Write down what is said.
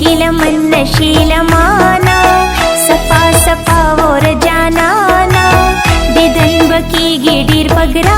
शील मन शील माना सपा सपा और जानाना दिदंब की गिडिर पगरा